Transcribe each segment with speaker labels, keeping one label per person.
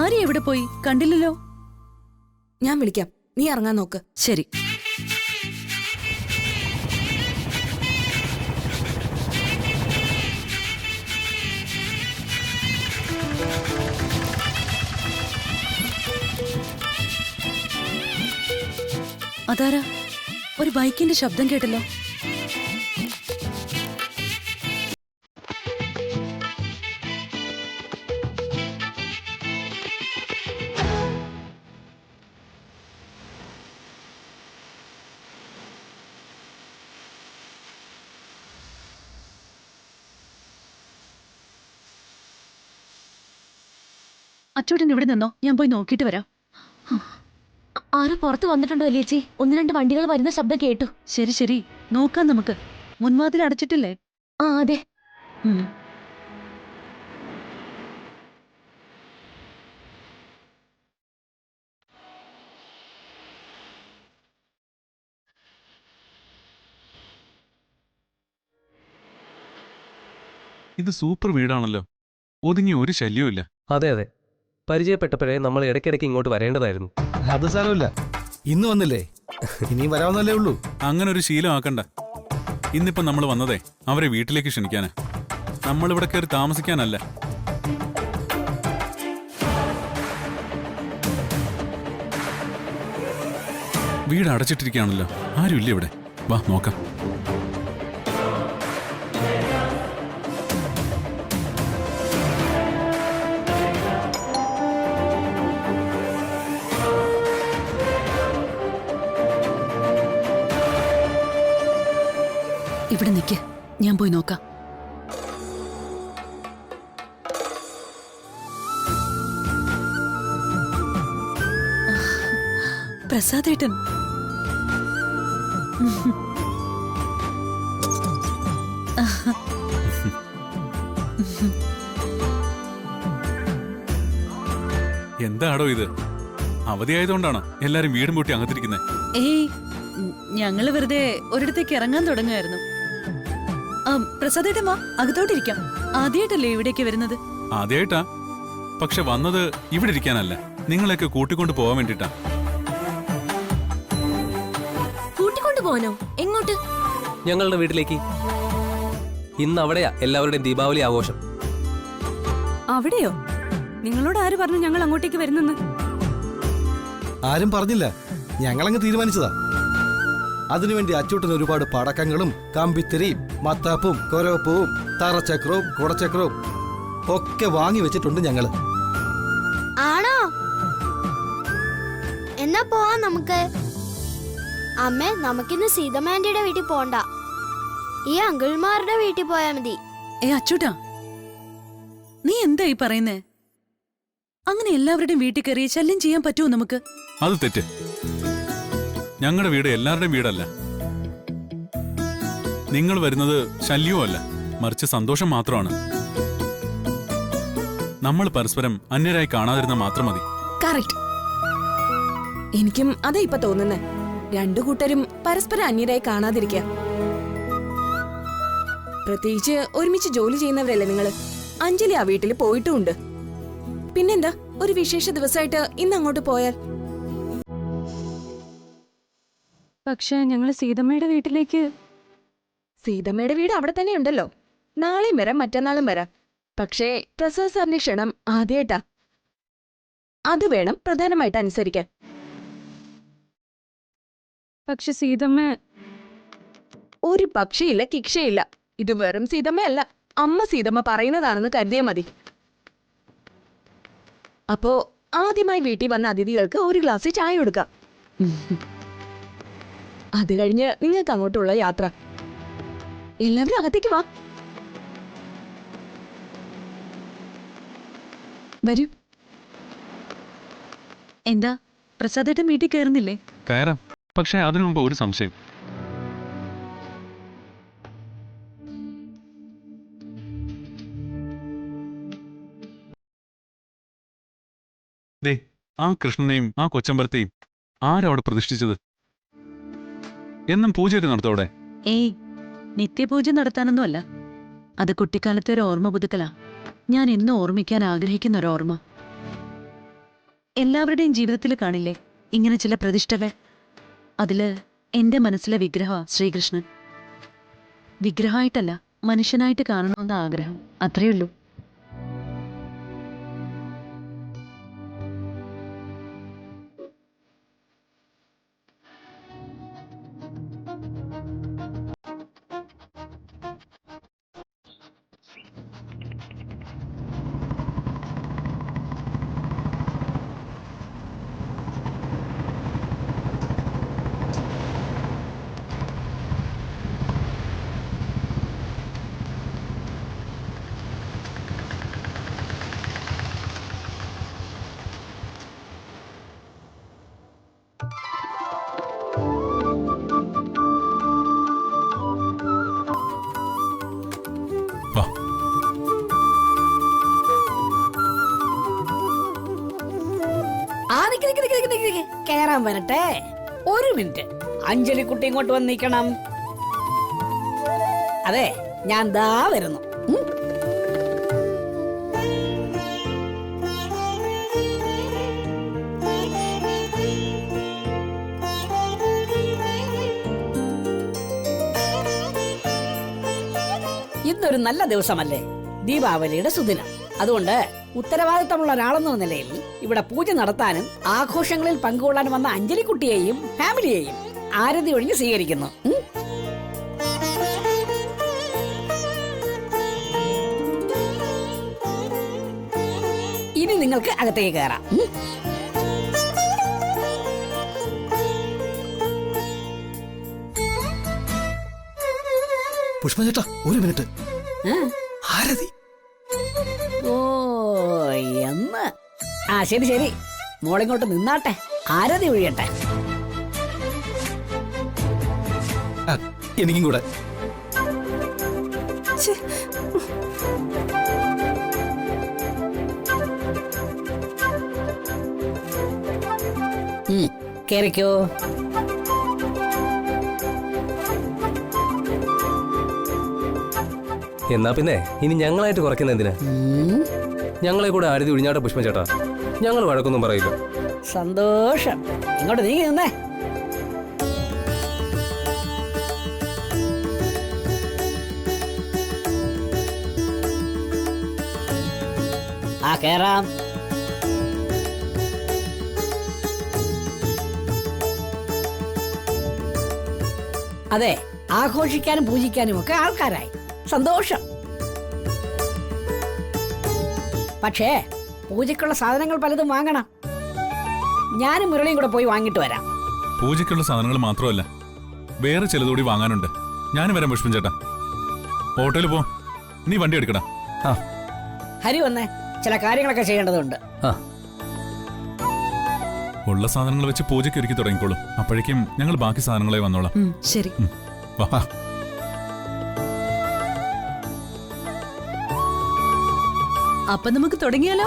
Speaker 1: ആര്യ എവിടെ പോയി? കണ്ടില്ലല്ലോ.
Speaker 2: ഞാൻ വിളിക്കാം, നീ ഇറങ്ങാൻ നോക്ക്.
Speaker 1: ശരി. അതാരാ? ഒരു ബൈക്കിന്റെ ശബ്ദം കേട്ടല്ലോ. അച്ചൂട്ടൻ ഇവിടെ നിന്നോ, ഞാൻ പോയി നോക്കിയിട്ട് വരാം.
Speaker 3: ആരോ പുറത്ത് വന്നിട്ടുണ്ടോ ചേച്ചി? 1-2 വണ്ടികൾ വരുന്ന ശബ്ദം കേട്ടു.
Speaker 1: ശരി ശരി, നോക്കാം നമുക്ക്. മുൻവാതിൽ അടച്ചിട്ടില്ലേ?
Speaker 3: ആ അതെ.
Speaker 4: ഇത് സൂപ്പർ വീടാണല്ലോ. ഒതുങ്ങി ഒരു ശല്യവും.
Speaker 5: അതെ അതെ, പരിചയപ്പെട്ടപ്പോഴേ നമ്മൾ ഇടയ്ക്കിടയ്ക്ക് ഇങ്ങോട്ട് വരേണ്ടതായിരുന്നു.
Speaker 6: അത് സാരമില്ല, ഇന്ന് വന്നില്ലേ, ഇനിയും വരാവുന്നല്ലേ ഉള്ളൂ.
Speaker 4: അങ്ങനെ ഒരു ശീലമാക്കണ്ട. ഇന്നിപ്പോ നമ്മൾ വന്നതേ അവരെ വീട്ടിലേക്ക് ക്ഷണിക്കാനാ, നമ്മളിവിടെ കയറി താമസിക്കാനല്ല. വീട് അടച്ചിട്ടിരിക്കുകയാണല്ലോ, ആരുമില്ല ഇവിടെ. വാ നോക്കാം.
Speaker 1: ഇവിടെ നിൽക്ക്, ഞാൻ പോയി നോക്കാം. പ്രസാദേട്ടൻ.
Speaker 4: എന്താടോ ഇത്? അവധിയായതുകൊണ്ടാണോ എല്ലാരും വീടും പൂട്ടി അകത്തിരിക്കുന്നത്?
Speaker 1: ഏയ്, ഞങ്ങള് വെറുതെ ഒരിടത്തേക്ക് ഇറങ്ങാൻ തുടങ്ങുമായിരുന്നു. പ്രസാദേട്ടൻ വാ, അകത്തോട്ടിരിക്കാം. ആദ്യമായിട്ടല്ലേ ഇവിടേക്ക് വരുന്നത്?
Speaker 4: ആദ്യമായിട്ടാ, പക്ഷെ വന്നത് ഇവിടെ ഇരിക്കാനല്ല, നിങ്ങളെയൊക്കെ കൂട്ടിക്കൊണ്ടു പോവാൻ വേണ്ടിട്ടാ.
Speaker 3: കൂട്ടിക്കൊണ്ടു പോവാനോ? എങ്ങോട്ട്?
Speaker 5: ഞങ്ങളുടെ വീട്ടിലേക്ക്. ഇന്ന് അവിടെയാ എല്ലാവരുടെയും ദീപാവലി ആഘോഷം.
Speaker 2: അവിടെയോ? നിങ്ങളോട് ആര് പറഞ്ഞു ഞങ്ങൾ അങ്ങോട്ടേക്ക് വരുന്നെന്ന്?
Speaker 6: ആരും പറഞ്ഞില്ല, ഞങ്ങളങ്ങ് തീരുമാനിച്ചതാ. അതിനുവേണ്ടി അച്ചൂട്ടന് ഒരുപാട് പടക്കങ്ങളും കമ്പിത്തിരിയും മത്താപ്പും കൊരവപ്പൂവും തറച്ചക്രവും കുടച്ചക്രവും ഒക്കെ വാങ്ങി വെച്ചിട്ടുണ്ട് ഞങ്ങള്.
Speaker 7: ആണോ? എന്നാ പോവാ നമുക്ക്. അമ്മേ, നമുക്കിന്ന് സീതമാൻഡിയുടെ വീട്ടിൽ പോണ്ട, ഈ അങ്കിൾമാരുടെ വീട്ടിൽ പോയാ മതി.
Speaker 1: അച്ചൂട്ടാ, നീ എന്താ ഈ പറയുന്നേ? അങ്ങനെ എല്ലാവരുടെയും വീട്ടിൽ കയറി ശല്യം ചെയ്യാൻ പറ്റുമോ നമുക്ക്?
Speaker 4: അത് തെറ്റ്. ഞങ്ങളുടെ വീട് എല്ലാവരുടെയും വീടല്ല. നിങ്ങൾ വരുന്നത് ശല്യവും അല്ല, മറിച്ച് സന്തോഷം മാത്രമാണ്. നമ്മൾ പരസ്പരം അന്യരായി കാണാതിരുന്ന മാത്രം മതി.
Speaker 2: കറക്റ്റ്. എനിക്കും അതാ ഇപ്പൊ തോന്നുന്നേ. രണ്ടു കൂട്ടരും പരസ്പരം അന്യരായി കാണാതിരിക്കുക. പ്രത്യേകിച്ച് ഒരുമിച്ച് ജോലി ചെയ്യുന്നവരല്ലേ നിങ്ങള്. അഞ്ജലി ആ വീട്ടിൽ പോയിട്ടുമുണ്ട്. പിന്നെന്താ, ഒരു വിശേഷ ദിവസമായിട്ട് ഇന്ന് അങ്ങോട്ട് പോയാൽ? പക്ഷെ ഞങ്ങള് സീതമ്മയുടെ വീട്ടിലേക്ക്. സീതമ്മയുടെ വീട് അവിടെ തന്നെ ഉണ്ടല്ലോ. നാളെയും വരാം, മറ്റന്നാളും വരാം. പക്ഷേ പ്രസാദ് സാറിന്റെ ക്ഷണം ആദ്യമായിട്ടാ. അത് വേണം പ്രധാനമായിട്ട് അനുസരിക്കാൻ. പക്ഷെ സീതമ്മ. ഒരു പക്ഷിയില്ല, കിക്ഷയില്ല. ഇത് വെറും സീതമ്മയല്ല, അമ്മ സീതമ്മ പറയുന്നതാണെന്ന് കരുതിയാൽ മതി. അപ്പോ ആദ്യമായി വീട്ടിൽ വന്ന അതിഥികൾക്ക് ഒരു ഗ്ലാസ് ചായ കൊടുക്കാം. അത് കഴിഞ്ഞ് നിങ്ങൾക്ക് അങ്ങോട്ടുള്ള യാത്ര. എല്ലാവരും അകത്തേക്ക് വാ. വരൂ.
Speaker 1: എന്താ, പ്രസാദേട്ടൻ വീട്ടിൽ കയറുന്നില്ലേ?
Speaker 4: കയറാം, പക്ഷെ അതിനു മുമ്പ് ഒരു സംശയം. ദേ, ആ കൃഷ്ണനെയും ആ കൊച്ചമ്പലത്തെയും ആരവിടെ പ്രതിഷ്ഠിച്ചത്? എന്നും പൂജയൊക്കെ നടത്തോടെ?
Speaker 1: ഏയ്, നിത്യപൂജ നടത്താനൊന്നുമല്ല. അത് കുട്ടിക്കാലത്തെ ഒരു ഓർമ്മ പുതുക്കലാ. ഞാൻ എന്നും ഓർമ്മിക്കാൻ ആഗ്രഹിക്കുന്ന ഒരു ഓർമ്മ. എല്ലാവരുടെയും ജീവിതത്തിൽ കാണില്ലേ ഇങ്ങനെ ചില പ്രതിഷ്ഠകൾ? അതില് എന്റെ മനസ്സിലെ വിഗ്രഹ ശ്രീകൃഷ്ണൻ. വിഗ്രഹമായിട്ടല്ല, മനുഷ്യനായിട്ട് കാണണമെന്ന ആഗ്രഹം, അത്രയുള്ളൂ.
Speaker 4: വാ.
Speaker 8: കേറാൻ വരട്ടെ. ഒരു മിനിറ്റ്, അഞ്ജലി കുട്ടി ഇങ്ങോട്ട് വന്ന് നിൽക്കണം. അതെ, ഞാൻ ദാ വരുന്നു. ഇന്നൊരു നല്ല ദിവസമല്ലേ, ദീപാവലിയുടെ സുദിനം. അതുകൊണ്ട് ഉത്തരവാദിത്തമുള്ള ഒരാളെന്ന നിലയിൽ ഇവിടെ പൂജ നടത്താനും ആഘോഷങ്ങളിൽ പങ്കുകൊള്ളാനും വന്ന അഞ്ജലിക്കുട്ടിയെയും ഫാമിലിയെയും ആരതി ഒഴിഞ്ഞ് സ്വീകരിക്കുന്നു. ഇനി നിങ്ങൾക്ക് അകത്തേക്ക് കയറാം.
Speaker 6: പുഷ്പചേട്ടാ, ഒരു മിനിറ്റ്. ആരതി.
Speaker 8: ഓ എന്ന്. ആ ശരി ശരി, മോളിങ്ങോട്ട് നിന്നാട്ടെ, ആരതി ഒഴിയട്ടെ.
Speaker 6: എനിക്കും കൂടെ.
Speaker 8: കേറിക്കോ.
Speaker 5: എന്നാ പിന്നെ ഇനി ഞങ്ങളായിട്ട് കുറയ്ക്കുന്ന എന്തിനാ? ഞങ്ങളെ കൂടെ ആരതി ഒഴിഞ്ഞാട്ടെ പുഷ്പം ചേട്ടാ, ഞങ്ങൾ വഴക്കൊന്നും പറയില്ല.
Speaker 8: സന്തോഷം. ഇങ്ങോട്ട് നീങ്ങി നിന്നേ. ആ കേറാം. അതെ, ആഘോഷിക്കാനും പൂജിക്കാനും ഒക്കെ ആൾക്കാരായി. സന്തോഷം. പക്ഷേ പൂജയ്ക്കുള്ള സാധനങ്ങൾ പലതും വാങ്ങണം. ഞാനും മുരളിയും കൂടെ പോയി വാങ്ങിട്ട് വരാം.
Speaker 4: പൂജയ്ക്കുള്ള സാധനങ്ങൾ മാത്രമല്ല, വേറെ ചിലതുകൂടി വാങ്ങാനുണ്ട്. ഞാനും വരാം പുഷ്പം ചേട്ടാ. ഹോട്ടലിൽ പോ, നീ വണ്ടി എടുക്കടാ.
Speaker 8: ഹരി വന്നേ, ചില കാര്യങ്ങളൊക്കെ ചെയ്യേണ്ടതുണ്ട്.
Speaker 4: ഉള്ള സാധനങ്ങൾ വെച്ച് പൂജയ്ക്ക് ഒരുക്കി തുടങ്ങിക്കോളും. അപ്പോഴേക്കും ഞങ്ങൾ ബാക്കി സാധനങ്ങളെ വന്നോളാം.
Speaker 1: ശരി.
Speaker 4: വാ.
Speaker 1: അപ്പൊ നമുക്ക് തുടങ്ങിയാലോ?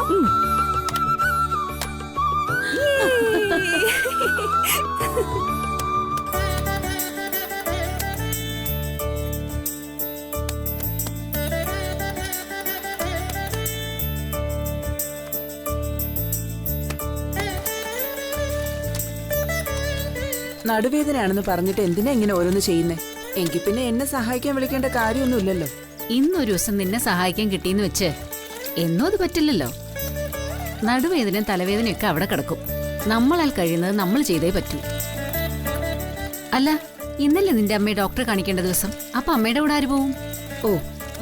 Speaker 9: നടുവേദനയാണെന്ന് പറഞ്ഞിട്ട് എന്തിനാ ഇങ്ങനെ ഓരോന്ന് ചെയ്യുന്നേ? എങ്കിൽ പിന്നെ എന്നെ സഹായിക്കാൻ വിളിക്കേണ്ട കാര്യമൊന്നുമില്ലല്ലോ.
Speaker 10: ഇന്നൊരു ദിവസം നിന്നെ സഹായിക്കാൻ കിട്ടിയെന്ന് വെച്ച് എന്നോ അത് പറ്റില്ലല്ലോ. നടുവേദനയും തലവേദനയൊക്കെ അവിടെ കിടക്കും. നമ്മളാൽ കഴിയുന്നത് നമ്മൾ ചെയ്തേ പറ്റൂ. അല്ല, ഇന്നല്ലേ നിന്റെ അമ്മയെ ഡോക്ടറെ കാണിക്കേണ്ട ദിവസം? അപ്പൊ അമ്മയുടെ കൂടെ ആര് പോവും?
Speaker 9: ഓ,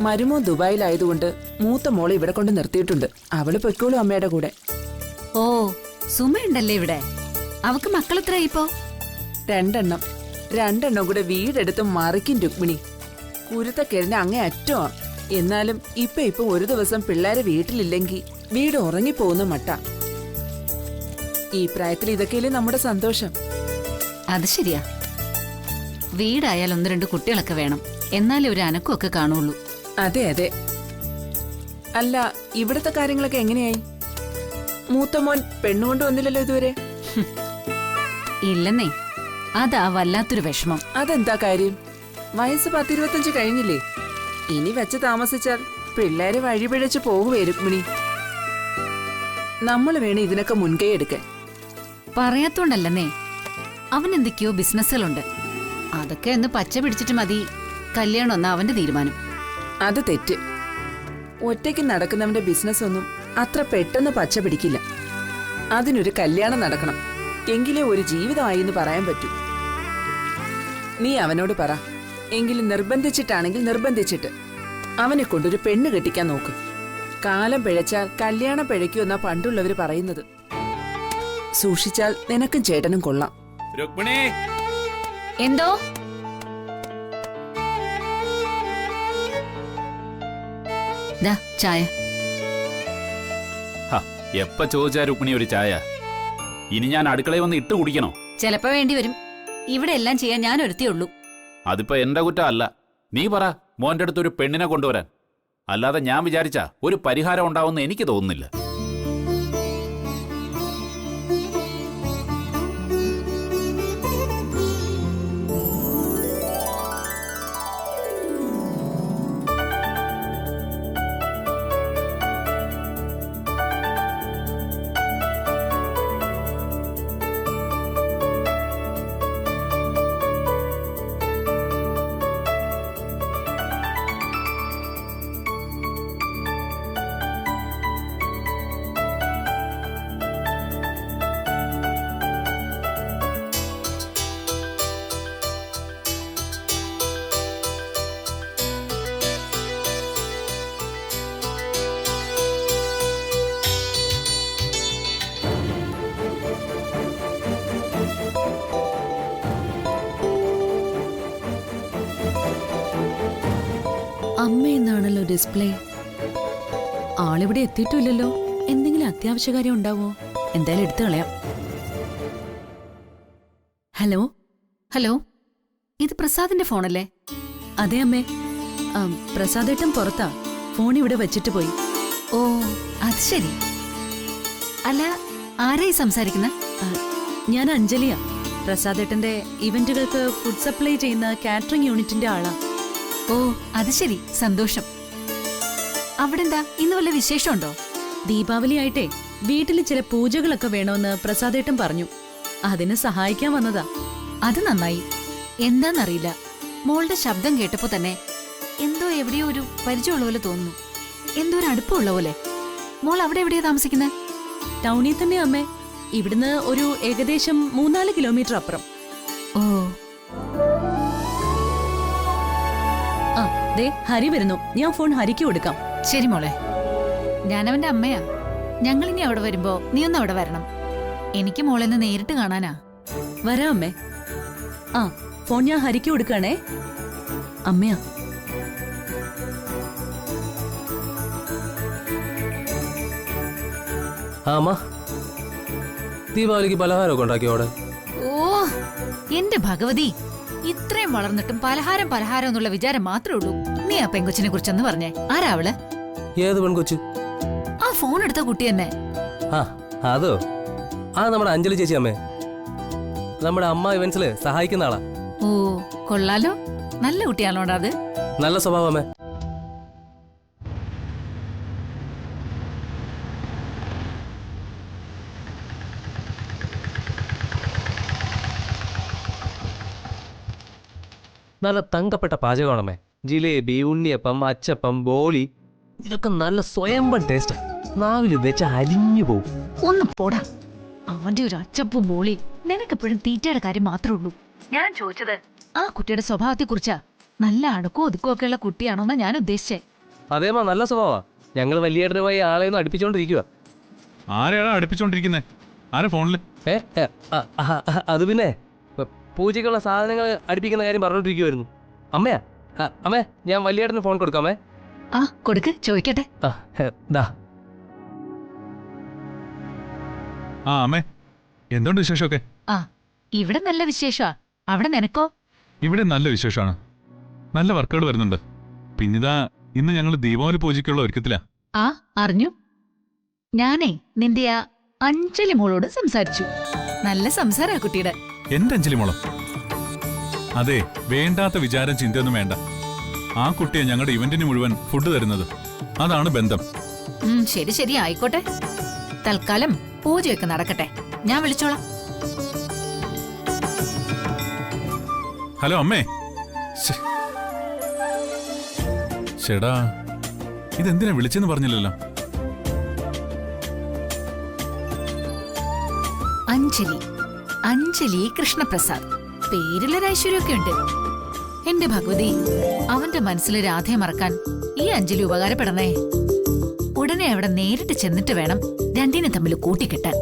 Speaker 9: മരുമോൻ ദുബായിലായതുകൊണ്ട് മൂത്ത മോളെ ഇവിടെ കൊണ്ട് നിർത്തിയിട്ടുണ്ട്. അവള് പൊയ്ക്കോളും അമ്മയുടെ കൂടെ.
Speaker 10: ഓ, സുമയുണ്ടല്ലേ ഇവിടെ? അവക്ക് മക്കളെത്ര ഇപ്പോ?
Speaker 9: രണ്ടെണ്ണം കൂടെ വീടെടുത്ത് മറിക്കും രുക്മിണി. കുരുത്തക്കേടിന് അങ്ങേ അറ്റമാ. എന്നാലും ഇപ്പൊ ഒരു ദിവസം പിള്ളേരെ വീട്ടിലില്ലെങ്കിൽ വീട് ഉറങ്ങിപ്പോകുന്ന മട്ട. ഈ പ്രായത്തിൽ ഇതൊക്കെയല്ലേ നമ്മുടെ സന്തോഷം.
Speaker 10: അത് ശരിയാ. വീടായാൽ 1-2 കുട്ടികളൊക്കെ വേണം, എന്നാലേ ഒരു അനക്കമൊക്കെ കാണുള്ളൂ.
Speaker 9: അതെ അതെ. അല്ല, ഇവിടത്തെ കാര്യങ്ങളൊക്കെ എങ്ങനെയായി? മൂത്ത മോൻ പെണ്ണുകൊണ്ട് വന്നില്ലല്ലോ ഇതുവരെ.
Speaker 10: ഇല്ലെന്നേ, അതാ വല്ലാത്തൊരു വിഷമം.
Speaker 9: അതെന്താ കാര്യം? വയസ്സ് 10-25 കഴിഞ്ഞില്ലേ? ഇനി വെച്ച് താമസിച്ചാൽ പിള്ളേരെ വഴിപിഴച്ച് പോകുവേ രുക്മിണി. നമ്മൾ വേണം ഇതിനൊക്കെ മുൻകൈ എടുക്കാൻ.
Speaker 10: പറയാത്തോണ്ടല്ലെന്നേ, അവൻ എന്തൊക്കെയോ ബിസിനസ്സുകളുണ്ട്. അതൊക്കെ ഒന്ന് പച്ച പിടിച്ചിട്ട് മതി കല്യാണം എന്ന അവന്റെ തീരുമാനം.
Speaker 9: അത് തെറ്റ്. ഒറ്റയ്ക്ക് നടക്കുന്നവന്റെ ബിസിനസ് ഒന്നും അത്ര പെട്ടെന്ന് പച്ച പിടിക്കില്ല. അതിനൊരു കല്യാണം നടക്കണം, എങ്കിലേ ഒരു ജീവിതമായി എന്ന് പറയാൻ പറ്റൂ. നീ അവനോട് പറ, എങ്കിലും നിർബന്ധിച്ചിട്ടാണെങ്കിൽ നിർബന്ധിച്ചിട്ട് അവനെ കൊണ്ടൊരു പെണ്ണ് കെട്ടിക്കാൻ നോക്ക്. കാലം പിഴച്ചാൽ കല്യാണം പിഴയ്ക്കുമെന്നാ പണ്ടുള്ളവര് പറയുന്നത്. സൂക്ഷിച്ചാൽ നിനക്കും ചേട്ടനും കൊള്ളാം.
Speaker 11: രുക്മിണി,
Speaker 10: എന്തോ ദാ ചായ.
Speaker 11: എപ്പ ചോദിച്ചാ രുക്മിണി ഒരു ചായ? ഇനി ഞാൻ അടുക്കളയിൽ വന്ന് ഇട്ട് കുടിക്കണോ?
Speaker 10: ചിലപ്പോ വേണ്ടി വരും. ഇവിടെ എല്ലാം ചെയ്യാൻ ഞാൻ ഒരുത്തിയുള്ളൂ.
Speaker 11: അതിപ്പോ എന്റെ കുറ്റം അല്ല. നീ പറ മോന്റെ അടുത്ത് ഒരു പെണ്ണിനെ കൊണ്ടുവരാൻ. അല്ലാതെ ഞാൻ വിചാരിച്ച ഒരു പരിഹാരം ഉണ്ടാവുമെന്ന് എനിക്ക് തോന്നുന്നില്ല.
Speaker 1: അമ്മ എന്നാണല്ലോ ഡിസ്പ്ലേ. ആളിവിടെ എത്തിയിട്ടില്ലല്ലോ. എന്തെങ്കിലും അത്യാവശ്യ കാര്യം ഉണ്ടാവോ? എന്തായാലും എടുത്തു കളയാം. ഹലോ
Speaker 10: ഹലോ, ഇത് പ്രസാദിന്റെ ഫോണല്ലേ?
Speaker 1: അതെ അമ്മേ. പ്രസാദേട്ടൻ പുറത്താ. ഫോൺ ഇവിടെ വെച്ചിട്ട് പോയി.
Speaker 10: ഓ, അത് ശരി. അല്ല, ആരായി സംസാരിക്കുന്ന?
Speaker 1: ഞാൻ അഞ്ജലിയാ. പ്രസാദേട്ടന്റെ ഇവന്റുകൾക്ക് ഫുഡ് സപ്ലൈ ചെയ്യുന്ന കാറ്ററിംഗ് യൂണിറ്റിന്റെ ആളാ.
Speaker 10: ഓ, അത് ശരി, സന്തോഷം. അവിടെന്താ ഇന്ന് വല്ല വിശേഷമുണ്ടോ?
Speaker 1: ദീപാവലി ആയിട്ടേ വീട്ടിൽ ചില പൂജകളൊക്കെ വേണമെന്ന് പ്രസാദേട്ടൻ പറഞ്ഞു. അതിന് സഹായിക്കാൻ വന്നതാ.
Speaker 10: അത് നന്നായി. എന്താന്നറിയില്ല, മോളുടെ ശബ്ദം കേട്ടപ്പോ തന്നെ എന്തോ എവിടെയോ ഒരു പരിചയമുള്ള പോലെ തോന്നുന്നു. എന്തോ ഒരു അടുപ്പമുള്ള പോലെ. മോൾ അവിടെ എവിടെയാ താമസിക്കുന്നത്?
Speaker 1: ടൗണിൽ തന്നെ അമ്മേ. ഇവിടുന്ന് ഒരു ഏകദേശം 3-4 കിലോമീറ്റർ അപ്പുറം.
Speaker 10: ഓ,
Speaker 1: ആ ദേ ഹരി വരുന്നു. ഞാൻ ഫോൺ ഹരിക്ക് കൊടുക്കാം.
Speaker 10: ശരി മോളെ. ഞാനവന്റെ അമ്മയാ. ഞങ്ങളിനി അവിടെ വരുമ്പോ നീ ഒന്ന് അവിടെ വരണം. എനിക്ക് മോളെന്ന് നേരിട്ട് കാണാനാ.
Speaker 1: വരാം അമ്മേ. ആ ഫോൺ ഞാൻ ഹരിക്ക് കൊടുക്കാണേ. അമ്മയാ.
Speaker 5: അമ്മ, ദീപാവലിക്ക് പലഹാരമൊക്കെ ഉണ്ടാക്കിയോടെ?
Speaker 10: ഓ എന്റെ ഭഗവതി, ഇത്രയും വളർന്നിട്ടും പലഹാരം എന്നുള്ള വിചാരം മാത്രമേ ഉള്ളൂ. നീ ആ പെങ്കൊച്ചിനെ കുറിച്ചൊന്ന് പറഞ്ഞേ. ആരാ അവള്?
Speaker 5: ഏത് പെൺകൊച്ചു?
Speaker 10: ആ ഫോൺ എടുത്ത കുട്ടി തന്നെ.
Speaker 5: ആ അതോ? ആ നമ്മുടെ അഞ്ജലി ചേച്ചി അമ്മേ. നമ്മുടെ അമ്മ ഇവന്റ്സില് സഹായിക്കുന്ന ആളാ.
Speaker 10: ഓ കൊള്ളാലോ, നല്ല കുട്ടിയാണോടാ അത്.
Speaker 5: നല്ല സ്വഭാവമേ. നല്ല തങ്കപ്പെട്ട പാചകമാണമ്മേ. ജിലേബി, ഉണ്ണിയപ്പം, അച്ചപ്പം, ബോളി, ഇതൊക്കെ നല്ല സ്വയംഭം ടേസ്റ്റ്. നാവില് വെച്ച അലിഞ്ഞു പോവും.
Speaker 10: ഒന്ന് പോടാ. അവന്റെ ഒരു അച്ചപ്പും ബോളി. നിനക്കെപ്പോഴും തീറ്റയുടെ കാര്യം മാത്രമേ ഉള്ളൂ. ഞാൻ ചോദിച്ചത് ആ കുട്ടിയുടെ സ്വഭാവത്തെ കുറിച്ചാ. നല്ല അടുക്കോ ഒതുക്കോ ഒക്കെയുള്ള കുട്ടിയാണോന്നാ ഞാൻ ഉദ്ദേശിച്ചേ.
Speaker 5: അതേമാ, നല്ല സ്വഭാവമാ. ഞങ്ങൾ വലിയേട്ടനുമായി ആളെയൊന്നും അടുപ്പിച്ചോണ്ടിരിക്കുക.
Speaker 4: ആരെയാണോ അടുപ്പിച്ചോണ്ടിരിക്കുന്നേ? ആരെ ഫോണില്?
Speaker 5: അത് പിന്നെ പൂജയ്ക്കുള്ള സാധനങ്ങൾ അടുപ്പിക്കുന്ന കാര്യം പറഞ്ഞോണ്ടിരിക്കുവായിരുന്നു. അമ്മയാ? അമ്മേ, ഞാൻ വലിയേട്ടന് ഫോൺ കൊടുക്കാമേ.
Speaker 10: ആ കൊടുക്ക്, ചോദിക്കട്ടെ.
Speaker 4: ആ അമ്മേ, എന്തുണ്ട് വിശേഷമൊക്കെ?
Speaker 10: ആ ഇവിടെ നല്ല വിശേഷമാ. അവിടെ നിനക്കോ?
Speaker 4: ഇവിടെ നല്ല വിശേഷമാണ്. നല്ല വർക്കുകൾ വരുന്നുണ്ട്. പിന്നിതാ ഇന്ന് ഞങ്ങൾ ദീപാവലി പൂജയ്ക്കുള്ള ഒരുക്കത്തിലാ.
Speaker 10: ആ അറിഞ്ഞു. ഞാനേ നിന്റെ ആ അഞ്ജലി മോളോട് സംസാരിച്ചു. നല്ല സംസാരാ കുട്ടിയുടെ.
Speaker 4: എന്റെ അഞ്ജലി മോളോ? അതെ, വേണ്ടാത്ത വിചാരം ചിന്തയൊന്നും വേണ്ട. ആ കുട്ടിയെ ഞങ്ങളുടെ ഇവന്റിന് മുഴുവൻ ഫുഡ് തരുന്നത്. അതാണ് ബന്ധം.
Speaker 10: ശരി ശരി, ആയിക്കോട്ടെ. തൽക്കാലം പൂജയൊക്കെ നടക്കട്ടെ, ഞാൻ വിളിച്ചോളാം.
Speaker 4: ഹലോ അമ്മേ. ചേടാ, ഇതെന്തിനാ വിളിച്ചെന്ന് പറഞ്ഞില്ലല്ലോ.
Speaker 10: അഞ്ജലി, അഞ്ജലി കൃഷ്ണപ്രസാദ്. പേരിലൊരു ഐശ്വര്യമൊക്കെ ഉണ്ട്. എന്റെ ഭഗവതി, അവന്റെ മനസ്സിൽ രാധയെ മറക്കാൻ ഈ അഞ്ജലി ഉപകാരപ്പെടണേ. ഉടനെ അവിടെ നേരിട്ട് ചെന്നിട്ട് വേണം രണ്ടിനെ തമ്മിൽ കൂട്ടിക്കെട്ടാൻ.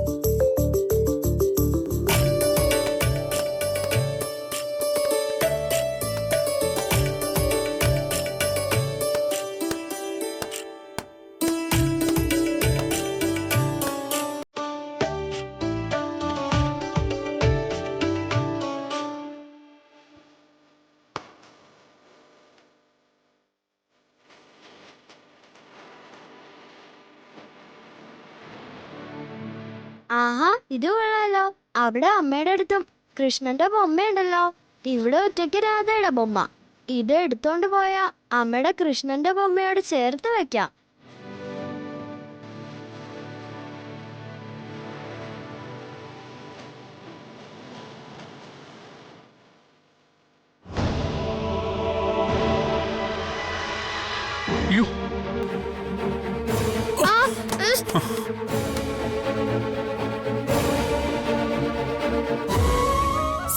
Speaker 7: ആഹാ, ഇത് കൊള്ളാലോ. അവിടെ അമ്മയുടെ അടുത്തും കൃഷ്ണന്റെ ബൊമ്മയുണ്ടല്ലോ. ഇവിടെ ഒറ്റയ്ക്ക് രാധയുടെ ബൊമ്മ. ഇത് എടുത്തോണ്ട് പോയാ അമ്മയുടെ കൃഷ്ണന്റെ ബൊമ്മയോട് ചേർത്ത് വെക്കാം.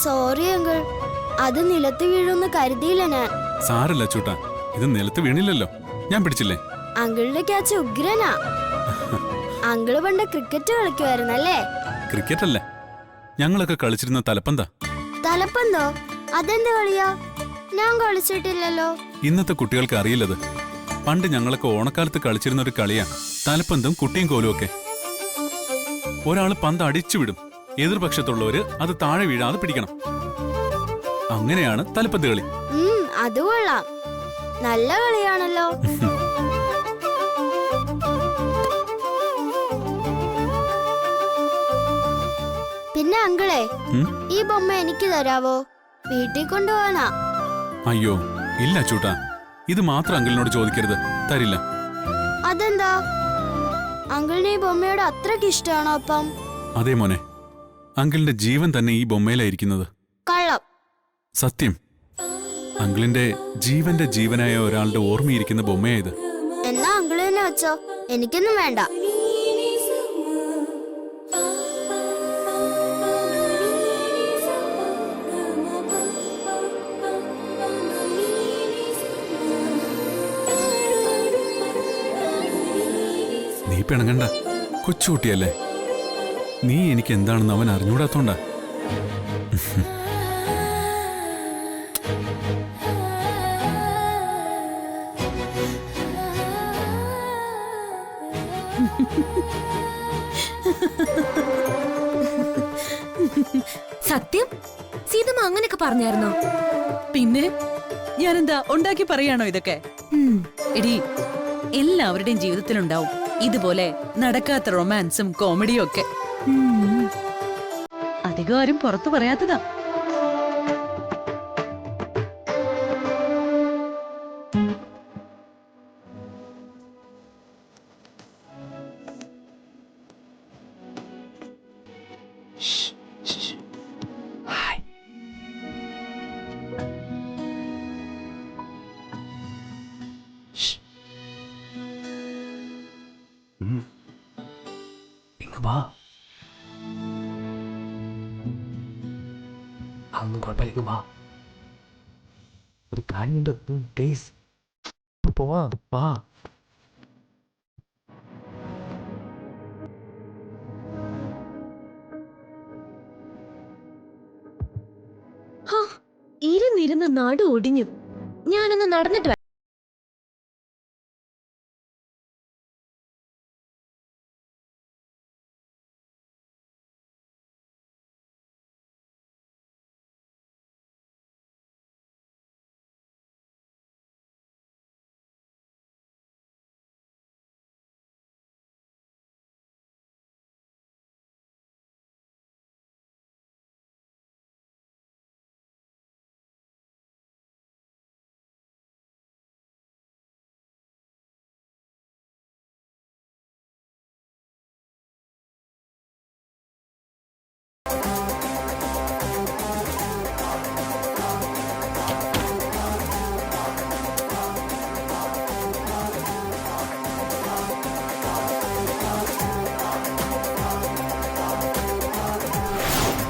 Speaker 7: സോറി അങ്കിൾ, അത് നിലത്ത് വീഴുമെന്ന് കരുതിയില്ല ഞാൻ.
Speaker 4: സാരല്ല ചൂട്ടാ, ഇത് നിലത്ത് വീണില്ലല്ലോ, ഞാൻ പിടിച്ചില്ലേ.
Speaker 7: അങ്കിളിന്റെ ക്യാച്ച് ഉഗ്രനാ. അങ്കിള് പണ്ട് ക്രിക്കറ്റ് കളിക്കുമായിരുന്നല്ലേ?
Speaker 4: ക്രിക്കറ്റ് അല്ല, ഞങ്ങളൊക്കെ കളിച്ചിരുന്ന തലപ്പന്താ.
Speaker 7: തലപ്പന്തോ? അതെന്ത് കളിയാ? ഞാൻ കളിച്ചിട്ടില്ലല്ലോ.
Speaker 4: ഇന്നത്തെ കുട്ടികൾക്ക് അറിയില്ലത്. പണ്ട് ഞങ്ങളൊക്കെ ഓണക്കാലത്ത് കളിച്ചിരുന്ന ഒരു കളിയാ തലപ്പന്തും കുട്ടിയും കോലും ഒക്കെ. ഒരാള് പന്ത് അടിച്ചു വിടും, എതിർപക്ഷത്തുള്ളവര് അത് താഴെ വീഴാതെ പിടിക്കണം. അങ്ങനെയാണ് തലപ്പന്ത് കളി.
Speaker 7: അത് കൊള്ളാം, നല്ല കളിയാണല്ലോ. പിന്നെ അങ്കിളെ, ഈ ബൊമ്മ എനിക്ക് തരാവോ? വീട്ടിൽ കൊണ്ടുപോവാനാ.
Speaker 4: അയ്യോ ഇല്ല ചൂട്ടാ, ഇത് മാത്രം അങ്കിളിനോട് ചോദിക്കരുത്, തരില്ല.
Speaker 7: അതെന്താ? അങ്കിളിന് ഈ ബൊമ്മയോട് അത്രയ്ക്ക് ഇഷ്ടമാണോ അപ്പം?
Speaker 4: അതെ മോനെ, അങ്കിളിന്റെ ജീവൻ തന്നെ ഈ ബൊമ്മയിലായിരിക്കുന്നത്.
Speaker 7: കള്ളം.
Speaker 4: സത്യം. അങ്കിളിന്റെ ജീവന്റെ ജീവനായ ഒരാളുടെ ഓർമ്മയിരിക്കുന്ന ബൊമ്മയായത്.
Speaker 7: എന്നാ അങ്കിള് തന്നെ വെച്ചോ, എനിക്കൊന്നും വേണ്ട.
Speaker 4: നീ പിണങ്ങണ്ട, കൊച്ചുകുട്ടിയല്ലേ. നീ എനിക്ക് എന്താണെന്ന് അവൻ അറിഞ്ഞൂടാത്തോണ്ടാ.
Speaker 3: സത്യം? സീതമ്മ അങ്ങനെയൊക്കെ പറഞ്ഞായിരുന്നോ?
Speaker 1: പിന്നെ ഞാനെന്താ ഉണ്ടാക്കി പറയാണോ ഇതൊക്കെ? എടി, എല്ലാവരുടെയും ജീവിതത്തിലുണ്ടാവും ഇതുപോലെ നടക്കാത്ത റൊമാൻസും കോമഡിയും ഒക്കെ. അധികം ആരും പുറത്തു പറയാത്തതാ.
Speaker 5: വാ, അതൊന്നും കുഴപ്പമില്ല. വാ, ഒരു കാര്യമുണ്ട്, പ്ലീസ് പോവാ. വാ.
Speaker 3: ഇരുന്നിരുന്ന് നടു ഒടിഞ്ഞു. ഞാനൊന്ന് നടന്നിട്ട്